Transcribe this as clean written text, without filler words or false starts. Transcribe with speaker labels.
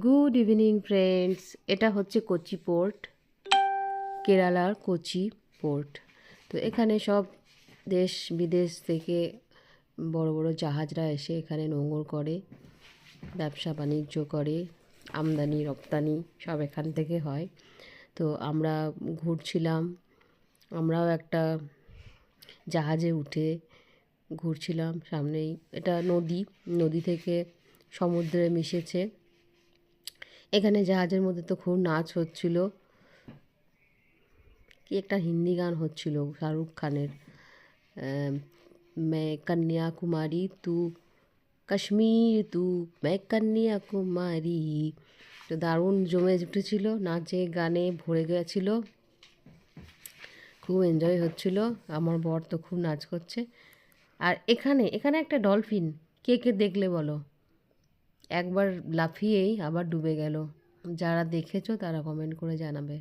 Speaker 1: Good evening friends, এটা হচ্ছে Kochi port, কেরালার কোচি পোর্ট। তো এখানে সব দেশ বিদেশ থেকে বড় বড় জাহাজরা এসে এখানে নোঙর করে, ব্যবসা বাণিজ্য করে, আমদানি রপ্তানি সব এখান থেকে হয়। তো আমরা ঘুরছিলাম, আমরাও একটা জাহাজে উঠে ঘুরছিলাম। সামনেই এটা নদী, নদী থেকে সমুদ্রে মিশেছে। এখানে জাহাজের মধ্যে তো খুব নাচ হচ্ছিল, কি একটা হিন্দি গান হচ্ছিল শাহরুখ খানের, मैं कन्याकुमारी तू কাশ্মীর তু मैं কন্যাকুমারী। তো দারুণ জমে উঠেছিল, নাচে গানে ভরে গেছিলো, খুব এনজয় হচ্ছিল। আমার বর তো খুব নাচ করছে। আর এখানে এখানে একটা ডলফিন, কে কে দেখলে বলো? একবার লাফিয়েই আবার ডুবে গেল। যারা দেখেছো তারা কমেন্ট করে জানাবে।